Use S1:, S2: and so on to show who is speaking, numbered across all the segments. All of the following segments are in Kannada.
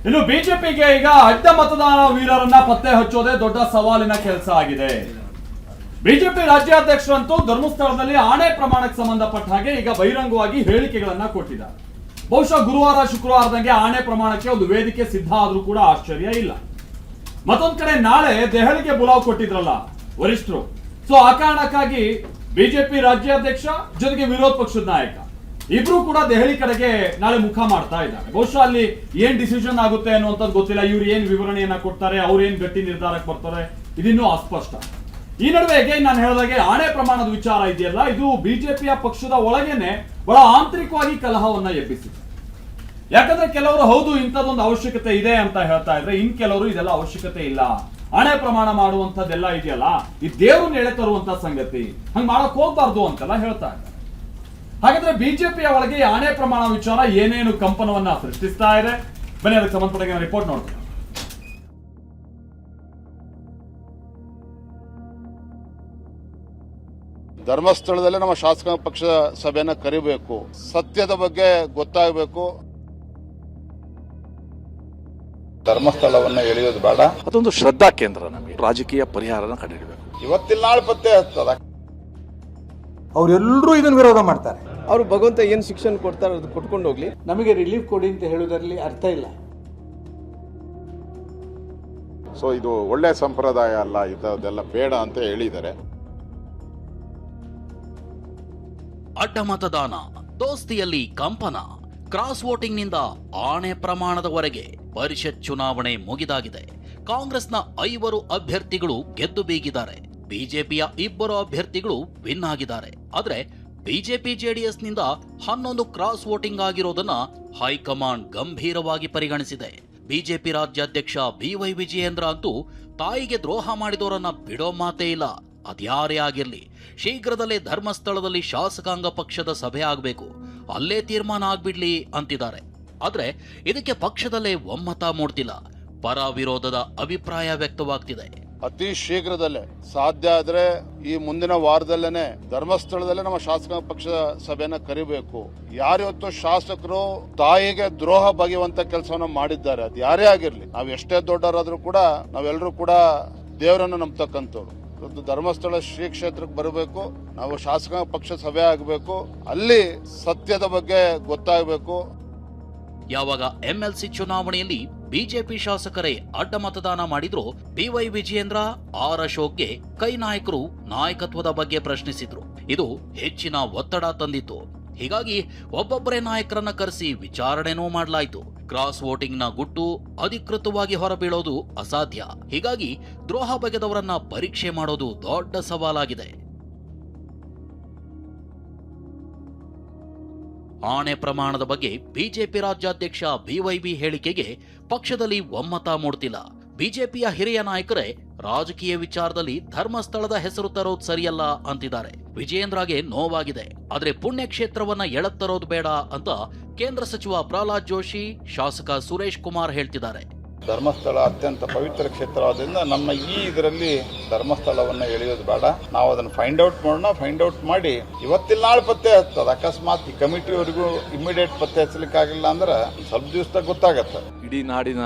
S1: ಇನ್ನು ಬಿಜೆಪಿಗೆ ಈಗ ಅಡ್ಡ ಮತದಾನ ವೀರರನ್ನ ಪತ್ತೆ ಹಚ್ಚೋದೇ ದೊಡ್ಡ ಸವಾಲಿನ ಕೆಲಸ ಆಗಿದೆ. ಬಿಜೆಪಿ ರಾಜ್ಯಾಧ್ಯಕ್ಷರಂತೂ ಧರ್ಮಸ್ಥಳದಲ್ಲಿ ಆಣೆ ಪ್ರಮಾಣಕ್ಕೆ ಸಂಬಂಧಪಟ್ಟ ಹಾಗೆ ಈಗ ಬಹಿರಂಗವಾಗಿ ಹೇಳಿಕೆಗಳನ್ನ ಕೊಟ್ಟಿದ್ದಾರೆ. ಬಹುಶಃ ಗುರುವಾರ ಶುಕ್ರವಾರದಂಗೆ ಆಣೆ ಪ್ರಮಾಣಕ್ಕೆ ಒಂದು ವೇದಿಕೆ ಸಿದ್ಧ ಆದ್ರೂ ಕೂಡ ಆಶ್ಚರ್ಯ ಇಲ್ಲ. ಮತ್ತೊಂದ್ ಕಡೆ ನಾಳೆ ದೆಹಲಿಗೆ ಬುಲಾವ್ ಕೊಟ್ಟಿದ್ರಲ್ಲ ವರಿಷ್ಠರು, ಸೊ ಆ ಕಾರಣಕ್ಕಾಗಿ ಬಿಜೆಪಿ ರಾಜ್ಯಾಧ್ಯಕ್ಷ ಜೊತೆಗೆ ವಿರೋಧ ಪಕ್ಷದ ನಾಯಕ ಇಬ್ರು ಕೂಡ ದೆಹಲಿ ಕಡೆಗೆ ನಾಳೆ ಮುಖ ಮಾಡ್ತಾ ಇದ್ದಾರೆ. ಬಹುಶಃ ಅಲ್ಲಿ ಏನ್ ಡಿಸಿಷನ್ ಆಗುತ್ತೆ ಅನ್ನುವಂಥದ್ದು ಗೊತ್ತಿಲ್ಲ. ಇವ್ರು ಏನ್ ವಿವರಣೆಯನ್ನ ಕೊಡ್ತಾರೆ, ಅವ್ರು ಏನ್ ಗಟ್ಟಿ ನಿರ್ಧಾರಕ್ಕೆ ಬರ್ತಾರೆ, ಇದಿನ್ನೂ ಅಸ್ಪಷ್ಟ. ಈ ನಡುವೆ ನಾನು ಹೇಳಿದಾಗೆ ಆಣೆ ಪ್ರಮಾಣದ ವಿಚಾರ ಇದೆಯಲ್ಲ, ಇದು ಬಿಜೆಪಿಯ ಪಕ್ಷದ ಒಳಗೇನೆ ಬಹಳ ಆಂತರಿಕವಾಗಿ ಕಲಹವನ್ನ ಎಬ್ಬಿಸಿದೆ. ಯಾಕಂದ್ರೆ ಕೆಲವರು ಹೌದು ಇಂಥದ್ದೊಂದು ಅವಶ್ಯಕತೆ ಇದೆ ಅಂತ ಹೇಳ್ತಾ ಇದ್ರೆ, ಇನ್ ಕೆಲವರು ಇದೆಲ್ಲ ಅವಶ್ಯಕತೆ ಇಲ್ಲ, ಆಣೆ ಪ್ರಮಾಣ ಮಾಡುವಂತದ್ದೆಲ್ಲ ಇದೆಯಲ್ಲ ಈ ದೇವ್ರನ್ನ ಎಳೆ ತರುವಂತ ಸಂಗತಿ, ಹಂಗ್ ಮಾಡಕ್ ಹೋಗ್ಬಾರ್ದು ಅಂತೆಲ್ಲ ಹೇಳ್ತಾ ಇದ್ದಾರೆ. ಹಾಗಾದ್ರೆ ಬಿಜೆಪಿಯ ಒಳಗೆ ಆಣೆ ಪ್ರಮಾಣ ವಿಚಾರ ಏನೇನು ಕಂಪನವನ್ನ ಸೃಷ್ಟಿಸ್ತಾ ಇದೆ, ಬನ್ನಿ ಅದಕ್ಕೆ ಸಂಬಂಧಪಟ್ಟ ರಿಪೋರ್ಟ್ ನೋಡ್ತೀವಿ.
S2: ಧರ್ಮಸ್ಥಳದಲ್ಲಿ ನಮ್ಮ ಶಾಸಕಾಂಗ ಪಕ್ಷದ ಸಭೆಯನ್ನ ಕರಿಬೇಕು, ಸತ್ಯದ ಬಗ್ಗೆ ಗೊತ್ತಾಗಬೇಕು. ಧರ್ಮಸ್ಥಳವನ್ನ ಎಳೆಯೋದು ಬೇಡ,
S3: ಅದೊಂದು ಶ್ರದ್ಧಾ ಕೇಂದ್ರ. ನಮಗೆ ರಾಜಕೀಯ ಪರಿಹಾರನ ಕಂಡುಹಿಡಬೇಕು.
S2: ಇವತ್ತಿನ ನಾಳೆ ಪತ್ತೆ ಹತ್ತದ
S4: ಅವರೆಲ್ಲರೂ ಇದನ್ನು ವಿರೋಧ ಮಾಡ್ತಾರೆ.
S5: ಅವರು ಭಗವಂತ ಏನು ಶಿಕ್ಷಣ ಕೊಡ್ತಾರೆ ಅದು ಕೊಟ್ಕೊಂಡು ಹೋಗ್ಲಿ,
S4: ನಮಗೆ ರಿಲೀಫ್ ಕೊಡಿ ಅಂತ ಹೇಳುವುದರಲ್ಲಿ ಅರ್ಥ ಇಲ್ಲ.
S2: ಸೊ ಇದು ಒಳ್ಳೆ ಸಂಪ್ರದಾಯ ಅಲ್ಲ, ಇದೆಲ್ಲ ಬೇಡ ಅಂತ ಹೇಳಿದ್ದಾರೆ.
S6: ಅಡ್ಡ ಮತದಾನ, ದೋಸ್ತಿಯಲ್ಲಿ ಕಂಪನ, ಕ್ರಾಸ್ ವೋಟಿಂಗ್ ನಿಂದ ಆಣೆ ಪ್ರಮಾಣದವರೆಗೆ ಪರಿಷತ್ ಚುನಾವಣೆ ಮುಗಿದಾಗಿದೆ. ಕಾಂಗ್ರೆಸ್ನ 5 ಅಭ್ಯರ್ಥಿಗಳು ಗೆದ್ದು ಬೀಗಿದ್ದಾರೆ. ಬಿಜೆಪಿಯ 2 ಅಭ್ಯರ್ಥಿಗಳು ವಿನ್ ಆಗಿದ್ದಾರೆ. ಆದ್ರೆ ಬಿಜೆಪಿ ಜೆಡಿಎಸ್ ನಿಂದ 11 ಕ್ರಾಸ್ ವೋಟಿಂಗ್ ಆಗಿರೋದನ್ನ ಹೈಕಮಾಂಡ್ ಗಂಭೀರವಾಗಿ ಪರಿಗಣಿಸಿದೆ. ಬಿಜೆಪಿ ರಾಜ್ಯಾಧ್ಯಕ್ಷ ಬಿವೈ ವಿಜಯೇಂದ್ರ ಅಂತೂ ತಾಯಿಗೆ ದ್ರೋಹ ಮಾಡಿದವರನ್ನ ಬಿಡೋ ಮಾತೇ ಇಲ್ಲ. ಅದ್ಯಾರೇ ಆಗಿರ್ಲಿ, ಶೀಘ್ರದಲ್ಲೇ ಧರ್ಮಸ್ಥಳದಲ್ಲಿ ಶಾಸಕಾಂಗ ಪಕ್ಷದ ಸಭೆ ಆಗಬೇಕು, ಅಲ್ಲೇ ತೀರ್ಮಾನ ಆಗ್ಬಿಡ್ಲಿ ಅಂತಿದ್ದಾರೆ. ಆದ್ರೆ ಇದಕ್ಕೆ ಪಕ್ಷದಲ್ಲೇ ಒಮ್ಮತ ಮೂಡ್ತಿಲ್ಲ. ಪರ ವಿರೋಧದ ಅಭಿಪ್ರಾಯ ವ್ಯಕ್ತವಾಗ್ತಿದೆ.
S2: ಅತಿ ಶೀಘ್ರದಲ್ಲೇ ಸಾಧ್ಯ ಆದ್ರೆ ಈ ಮುಂದಿನ ವಾರದಲ್ಲೇನೆ ಧರ್ಮಸ್ಥಳದಲ್ಲೇ ನಮ್ಮ ಶಾಸಕಾಂಗ ಪಕ್ಷದ ಸಭೆಯನ್ನ ಕರಿಬೇಕು. ಯಾರಿವತ್ತು ಶಾಸಕರು ತಾಯಿಗೆ ದ್ರೋಹ ಬಗೆಯುವಂತ ಕೆಲಸವನ್ನ ಮಾಡಿದ್ದಾರೆ, ಅದು ಯಾರೇ ಆಗಿರ್ಲಿ, ನಾವು ಎಷ್ಟೇ ದೊಡ್ಡವರಾದ್ರೂ ಕೂಡ ನಾವೆಲ್ಲರೂ ಕೂಡ ದೇವರನ್ನು ನಂಬತಕ್ಕಂಥವ್ರು. ಧರ್ಮಸ್ಥಳ ಶ್ರೀ ಕ್ಷೇತ್ರಕ್ಕೆ ಬರಬೇಕು, ನಾವು ಶಾಸಕಾಂಗ ಪಕ್ಷ ಸಭೆ ಆಗಬೇಕು, ಅಲ್ಲಿ ಸತ್ಯದ ಬಗ್ಗೆ ಗೊತ್ತಾಗಬೇಕು.
S6: ಯಾವಾಗ ಎಂಎಲ್ಸಿ ಚುನಾವಣೆಯಲ್ಲಿ ಬಿಜೆಪಿ ಶಾಸಕರೇ ಅಡ್ಡ ಮತದಾನ ಮಾಡಿದ್ರು, ಬಿವೈ ವಿಜಯೇಂದ್ರ, ಆರ್ ಅಶೋಕ್ಗೆ ಕೈ ನಾಯಕರು ನಾಯಕತ್ವದ ಬಗ್ಗೆ ಪ್ರಶ್ನಿಸಿದ್ರು. ಇದು ಹೆಚ್ಚಿನ ಒತ್ತಡ ತಂದಿತ್ತು. ಹೀಗಾಗಿ ಒಬ್ಬೊಬ್ಬರೇ ನಾಯಕರನ್ನ ಕರೆಸಿ ವಿಚಾರಣೆನೂ ಮಾಡಲಾಯಿತು. ಕ್ರಾಸ್ ವೋಟಿಂಗ್ ನ ಗುಟ್ಟು ಅಧಿಕೃತವಾಗಿ ಹೊರಬೀಳೋದು ಅಸಾಧ್ಯ. ಹೀಗಾಗಿ ದ್ರೋಹ ಬಗೆದವರನ್ನ ಪರೀಕ್ಷೆ ಮಾಡೋದು ದೊಡ್ಡ ಸವಾಲಾಗಿದೆ. ಆಣೆ ಪ್ರಮಾಣದ ಬಗ್ಗೆ ಬಿಜೆಪಿ ರಾಜ್ಯಾಧ್ಯಕ್ಷ ಬಿವೈಬಿ ಹೇಳಿಕೆಗೆ ಪಕ್ಷದಲ್ಲಿ ಒಮ್ಮತ ಮೂಡ್ತಿಲ್ಲ. ಬಿಜೆಪಿಯ ಹಿರಿಯ ನಾಯಕರೇ ರಾಜಕೀಯ ವಿಚಾರದಲ್ಲಿ ಧರ್ಮಸ್ಥಳದ ಹೆಸರು ತರೋದು ಸರಿಯಲ್ಲ ಅಂತಿದ್ದಾರೆ. ವಿಜಯೇಂದ್ರಗೆ ನೋವಾಗಿದೆ, ಆದ್ರೆ ಪುಣ್ಯಕ್ಷೇತ್ರವನ್ನ ಎಳತ್ತರೋದು ಬೇಡ ಅಂತ ಕೇಂದ್ರ ಸಚಿವ ಪ್ರಹ್ಲಾದ್ ಜೋಶಿ, ಶಾಸಕ ಸುರೇಶ್ ಕುಮಾರ್ ಹೇಳ್ತಿದ್ದಾರೆ.
S2: ಧರ್ಮಸ್ಥಳ ಅತ್ಯಂತ ಪವಿತ್ರ ಕ್ಷೇತ್ರವಾದ್ರಿಂದ ನಮ್ಮ ಇದರಲ್ಲಿ ಧರ್ಮಸ್ಥಳವನ್ನ ಎಳೆಯೋದು ಬೇಡ, ನಾವು ಅದನ್ನು ಫೈಂಡ್ ಔಟ್ ಮಾಡೋಣ. ಫೈಂಡ್ ಔಟ್ ಮಾಡಿ ಇವತ್ತಿನ ನಾಳೆ ಪತ್ತೆ ಹಚ್ಚೋದು. ಅಕಸ್ಮಾತ್ ಈ ಕಮಿಟಿಯವರೆಗೂ ಇಮಿಡಿಯೇಟ್ ಪತ್ತೆ ಹಚ್ಚಲಿಕ್ಕಾಗಿಲ್ಲ ಅಂದ್ರೆ ಸ್ವಲ್ಪ ದಿವಸದಾಗ ಗೊತ್ತಾಗತ್ತೆ.
S3: ಇಡೀ ನಾಡಿನ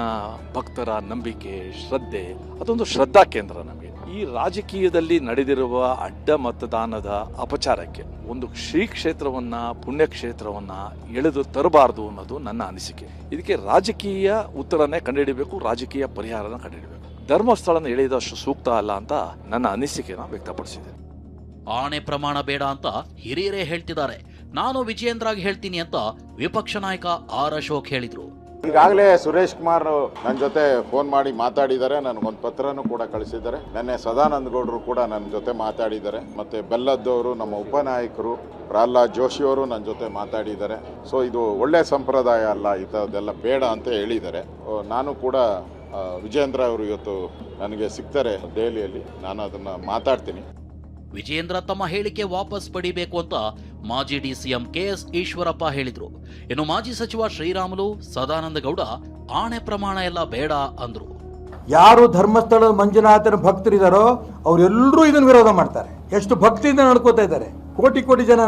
S3: ಭಕ್ತರ ನಂಬಿಕೆ, ಶ್ರದ್ಧೆ, ಅದೊಂದು ಶ್ರದ್ಧಾ ಕೇಂದ್ರ. ನಮಗೆ ಈ ರಾಜಕೀಯದಲ್ಲಿ ನಡೆದಿರುವ ಅಡ್ಡ ಮತದಾನದ ಅಪಚಾರಕ್ಕೆ ಒಂದು ಶ್ರೀ ಕ್ಷೇತ್ರವನ್ನ, ಪುಣ್ಯಕ್ಷೇತ್ರವನ್ನ ಎಳೆದು ತರಬಾರದು ಅನ್ನೋದು ನನ್ನ ಅನಿಸಿಕೆ. ಇದಕ್ಕೆ ರಾಜಕೀಯ ಉತ್ತರನೇ ಕಂಡುಹಿಡಬೇಕು, ರಾಜಕೀಯ ಪರಿಹಾರನ ಕಂಡುಹಿಡಬೇಕು. ಧರ್ಮಸ್ಥಳನ ಎಳೆದಷ್ಟು ಸೂಕ್ತ ಅಲ್ಲ ಅಂತ ನನ್ನ ಅನಿಸಿಕೆನ ವ್ಯಕ್ತಪಡಿಸಿದೆ.
S6: ಆಣೆ ಪ್ರಮಾಣ ಬೇಡ ಅಂತ ಹಿರಿಯರೇ ಹೇಳ್ತಿದ್ದಾರೆ. ನಾನು ವಿಜಯೇಂದ್ರಾಗಿ ಹೇಳ್ತೀನಿ ಅಂತ ವಿಪಕ್ಷ ನಾಯಕ ಆರ್ ಅಶೋಕ್ ಹೇಳಿದ್ರು.
S2: ಈಗಾಗಲೇ ಸುರೇಶ್ ಕುಮಾರ್ ನನ್ನ ಜೊತೆ ಫೋನ್ ಮಾಡಿ ಮಾತಾಡಿದ್ದಾರೆ, ನನಗೊಂದು ಪತ್ರನೂ ಕೂಡ ಕಳಿಸಿದ್ದಾರೆ. ನೆನ್ನೆ ಸದಾನಂದ ಗೌಡರು ಕೂಡ ನನ್ನ ಜೊತೆ ಮಾತಾಡಿದ್ದಾರೆ. ಮತ್ತೆ ಬೆಲ್ಲದ್ದವರು, ನಮ್ಮ ಉಪನಾಯಕರು ಪ್ರಹ್ಲಾದ್ ಜೋಶಿ ಅವರು ನನ್ನ ಜೊತೆ ಮಾತಾಡಿದ್ದಾರೆ. ಸೊ ಇದು ಒಳ್ಳೆ ಸಂಪ್ರದಾಯ ಅಲ್ಲ, ಇದೆಲ್ಲ ಬೇಡ ಅಂತ ಹೇಳಿದ್ದಾರೆ. ನಾನು ಕೂಡ ವಿಜಯೇಂದ್ರ ಅವರು ಇವತ್ತು ನನಗೆ ಸಿಗ್ತಾರೆ ದೆಹಲಿಯಲ್ಲಿ, ನಾನು ಅದನ್ನ ಮಾತಾಡ್ತೀನಿ.
S6: ವಿಜಯೇಂದ್ರ ತಮ್ಮ ಹೇಳಿಕೆ ವಾಪಸ್ ಪಡಿಬೇಕು ಅಂತ ಮಾಜಿ ಡಿಸಿಎಂ ಕೆಎಸ್ ಈಶ್ವರಪ್ಪ ಹೇಳಿದ್ರು. ಇನ್ನು ಮಾಜಿ ಸಚಿವ ಶ್ರೀರಾಮುಲು, ಸದಾನಂದ ಗೌಡ ಆಣೆ ಪ್ರಮಾಣ ಎಲ್ಲ ಬೇಡ ಅಂದ್ರು.
S4: ಯಾರು ಧರ್ಮಸ್ಥಳದ ಮಂಜುನಾಥನ ಭಕ್ತರಿದ್ದಾರೋ ಅವರೆಲ್ಲರೂ ಇದನ್ನು ವಿರೋಧ ಮಾಡ್ತಾರೆ. ಎಷ್ಟು ಭಕ್ತಿಯಿಂದ ನಡ್ಕೋತಾ ಇದ್ದಾರೆ, ಕೋಟಿ ಕೋಟಿ ಜನ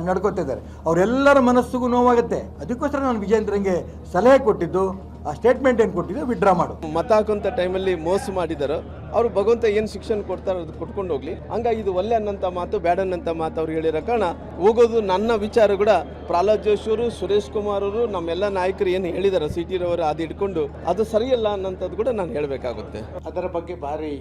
S4: ನಡ್ಕೋತಾ ಇದ್ದಾರೆ. ಅವರೆಲ್ಲರ ಮನಸ್ಸಿಗೂ ನೋವಾಗುತ್ತೆ. ಅದಕ್ಕೋಸ್ಕರ ನಾನು ವಿಜಯೇಂದ್ರಂಗೆ ಸಲಹೆ ಕೊಟ್ಟಿದ್ದು, ಆ ಸ್ಟೇಟ್ಮೆಂಟ್ ಏನು ಕೊಟ್ಟಿದೆ ವಿಡ್ರಾ ಮಾಡು.
S5: ಮತ ಹಾಕುವಂಥ ಟೈಮಲ್ಲಿ ಮೋಸ ಮಾಡಿದಾರೋ ಅವರು ಭಗವಂತ ಏನು ಶಿಕ್ಷಣ ಕೊಡ್ತಾರೋ ಅದು ಕೊಟ್ಕೊಂಡು ಹೋಗ್ಲಿ. ಹಂಗಾಗಿ ಇದು ಒಳ್ಳೆ ಅನ್ನಂಥ ಮಾತು, ಬ್ಯಾಡ ಅನ್ನಂಥ ಮಾತು ಅವ್ರು ಹೇಳಿರೋ ಕಾರಣ ಹೋಗೋದು ನನ್ನ ವಿಚಾರ ಕೂಡ ಪ್ರಹ್ಲಾದ್ ಜೋಶಿ ಅವರು, ಸುರೇಶ್ ಕುಮಾರ್ ಅವರು, ನಮ್ಮೆಲ್ಲ ನಾಯಕರು ಏನು ಹೇಳಿದಾರೆ CT ರವರು ಅದು ಇಟ್ಕೊಂಡು ಅದು ಸರಿಯಲ್ಲ ಅನ್ನೋಂಥದ್ದು ಕೂಡ ನಾನು ಹೇಳಬೇಕಾಗುತ್ತೆ.
S7: ಅದರ ಬಗ್ಗೆ ಭಾರಿ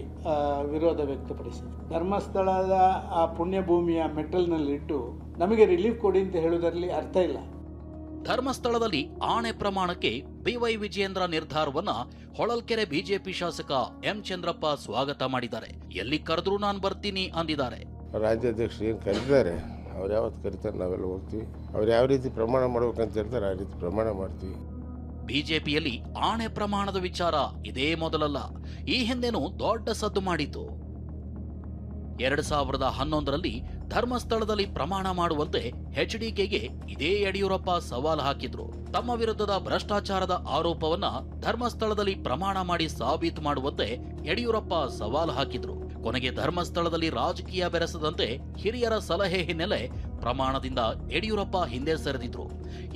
S7: ವಿರೋಧ ವ್ಯಕ್ತಪಡಿಸಿದೆ. ಧರ್ಮಸ್ಥಳದ ಆ ಪುಣ್ಯಭೂಮಿಯ ಮೆಟ್ಟಲ್ನಲ್ಲಿಟ್ಟು ನಮಗೆ ರಿಲೀಫ್ ಕೊಡಿ ಅಂತ ಹೇಳುವುದರಲ್ಲಿ ಅರ್ಥ ಇಲ್ಲ.
S6: ಧರ್ಮಸ್ಥಳದಲ್ಲಿ ಆಣೆ ಪ್ರಮಾಣಕ್ಕೆ BY ವಿಜಯೇಂದ್ರ ನಿರ್ಧಾರವನ್ನ ಹೊಳಲ್ಕೆರೆ ಬಿಜೆಪಿ ಶಾಸಕ ಎಂ ಚಂದ್ರಪ್ಪ ಸ್ವಾಗತ ಮಾಡಿದ್ದಾರೆ. ಎಲ್ಲಿ ಕರೆದ್ರೂ ನಾನು ಬರ್ತೀನಿ ಅಂದಿದ್ದಾರೆ.
S8: ರಾಜ್ಯಾಧ್ಯಕ್ಷರು ಏನು ಕರೀತಾರೆ, ಅವ್ರು ಯಾವತ್ತು ಕರೀತಾರೆ ನಾವೆಲ್ಲ ಹೋಗ್ತೀವಿ. ಅವ್ರು ಯಾವ ರೀತಿ ಪ್ರಮಾಣ ಮಾಡ್ಬೇಕಂತ ಹೇಳ್ತಾರೆ ಆ ರೀತಿ ಪ್ರಮಾಣ ಮಾಡ್ತೀವಿ.
S6: ಬಿಜೆಪಿಯಲ್ಲಿ ಆಣೆ ಪ್ರಮಾಣದ ವಿಚಾರ ಇದೇ ಮೊದಲಲ್ಲ. ಈ ಹಿಂದೆನೂ ದೊಡ್ಡ ಸದ್ದು ಮಾಡಿತು. 2011ರಲ್ಲಿ ಧರ್ಮಸ್ಥಳದಲ್ಲಿ ಪ್ರಮಾಣ ಮಾಡುವಂತೆ HDKಗೆ ಇದೇ ಯಡಿಯೂರಪ್ಪ ಸವಾಲು ಹಾಕಿದ್ರು. ತಮ್ಮ ವಿರುದ್ಧದ ಭ್ರಷ್ಟಾಚಾರದ ಆರೋಪವನ್ನ ಧರ್ಮಸ್ಥಳದಲ್ಲಿ ಪ್ರಮಾಣ ಮಾಡಿ ಸಾಬೀತು ಮಾಡುವಂತೆ ಯಡಿಯೂರಪ್ಪ ಸವಾಲು ಹಾಕಿದ್ರು. ಕೊನೆಗೆ ಧರ್ಮಸ್ಥಳದಲ್ಲಿ ರಾಜಕೀಯ ಬೆರೆಸದಂತೆ ಹಿರಿಯರ ಸಲಹೆ ಹಿನ್ನೆಲೆ ಪ್ರಮಾಣದಿಂದ ಯಡಿಯೂರಪ್ಪ ಹಿಂದೆ ಸರಿದಿದ್ರು.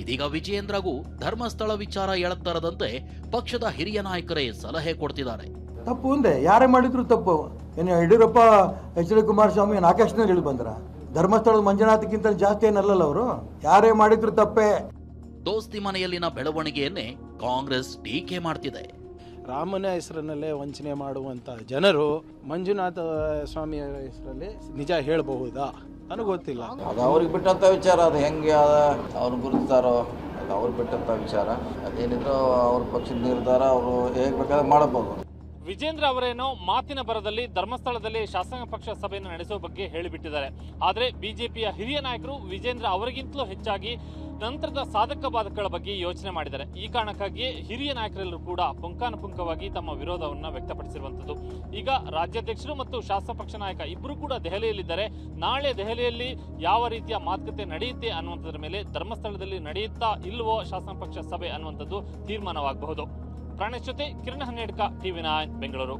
S6: ಇದೀಗ ವಿಜಯೇಂದ್ರಗೂ ಧರ್ಮಸ್ಥಳ ವಿಚಾರ ಎಳತ್ತರದಂತೆ ಪಕ್ಷದ ಹಿರಿಯ ನಾಯಕರೇ ಸಲಹೆ ಕೊಡ್ತಿದ್ದಾರೆ.
S4: ತಪ್ಪು ಒಂದೇ, ಯಾರೇ ಮಾಡಿದ್ರು ತಪ್ಪು. ಏನು ಯಡಿಯೂರಪ್ಪ HD ಕುಮಾರಸ್ವಾಮಿ ಏನು ಆಕಾಶದಲ್ಲಿ ಇಳಿದು ಬಂದ್ರ? ಧರ್ಮಸ್ಥಳದ ಮಂಜುನಾಥಕ್ಕಿಂತ ಜಾಸ್ತಿ ಏನಲ್ಲಲ್ಲ ಅವರು. ಯಾರೇ ಮಾಡಿದ್ರು ತಪ್ಪೇ.
S6: ದೋಸ್ತಿ ಮನೆಯಲ್ಲಿನ ಬೆಳವಣಿಗೆಯನ್ನೇ ಕಾಂಗ್ರೆಸ್ ಟೀಕೆ ಮಾಡ್ತಿದೆ.
S7: ರಾಮನ ಹೆಸರಿನಲ್ಲೇ ವಂಚನೆ ಮಾಡುವಂಥ ಜನರು ಮಂಜುನಾಥ ಸ್ವಾಮಿಯ ಹೆಸರಲ್ಲಿ ನಿಜ ಹೇಳಬಹುದಾ ನನಗೆ ಗೊತ್ತಿಲ್ಲ.
S9: ಅದು ಅವ್ರಿಗೆ ಬಿಟ್ಟಂಥ ವಿಚಾರ. ಅದು ಹೆಂಗೆ ಅವ್ರು ಗುರುತಾರೋ ಅದು ಅವ್ರಿಗೆ ಬಿಟ್ಟಂಥ ವಿಚಾರ. ಅದೇನಿದ್ರು ಅವ್ರ ಪಕ್ಷದ ನಿರ್ಧಾರ, ಅವರು ಹೇಗೆ ಬೇಕಾದ್ರೆ ಮಾಡಬಹುದು.
S10: ವಿಜೇಂದ್ರ ಅವರೇನೋ ಮಾತಿನ ಬರದಲ್ಲಿ ಧರ್ಮಸ್ಥಳದಲ್ಲಿ ಶಾಸನ ಪಕ್ಷ ಸಭೆಯನ್ನು ನಡೆಸುವ ಬಗ್ಗೆ ಹೇಳಿಬಿಟ್ಟಿದ್ದಾರೆ. ಆದರೆ ಬಿಜೆಪಿಯ ಹಿರಿಯ ನಾಯಕರು ವಿಜೇಂದ್ರ ಅವರಿಗಿಂತಲೂ ಹೆಚ್ಚಾಗಿ ನಂತರದ ಸಾಧಕ ಬಾಧಕಗಳ ಬಗ್ಗೆ ಯೋಚನೆ ಮಾಡಿದ್ದಾರೆ. ಈ ಕಾರಣಕ್ಕಾಗಿಯೇ ಹಿರಿಯ ನಾಯಕರೆಲ್ಲರೂ ಕೂಡ ಪುಂಖಾನುಪುಂಖವಾಗಿ ತಮ್ಮ ವಿರೋಧವನ್ನು ವ್ಯಕ್ತಪಡಿಸಿರುವಂಥದ್ದು. ಈಗ ರಾಜ್ಯಾಧ್ಯಕ್ಷರು ಮತ್ತು ಶಾಸನ ಪಕ್ಷ ನಾಯಕ ಇಬ್ಬರು ಕೂಡ ದೆಹಲಿಯಲ್ಲಿದ್ದಾರೆ. ನಾಳೆ ದೆಹಲಿಯಲ್ಲಿ ಯಾವ ರೀತಿಯ ಮಾತುಕತೆ ನಡೆಯುತ್ತೆ ಅನ್ನುವಂಥದ್ರ ಮೇಲೆ ಧರ್ಮಸ್ಥಳದಲ್ಲಿ ನಡೆಯುತ್ತಾ ಇಲ್ಲವೋ ಶಾಸನ ಪಕ್ಷ ಸಭೆ ಅನ್ನುವಂಥದ್ದು ತೀರ್ಮಾನವಾಗಬಹುದು. ಪ್ರಾಣೇಶ್ ಜೊತೆ ಕಿರಣ್ ಹನ್ನೆಡ್ಕ, TV9 ಬೆಂಗಳೂರು.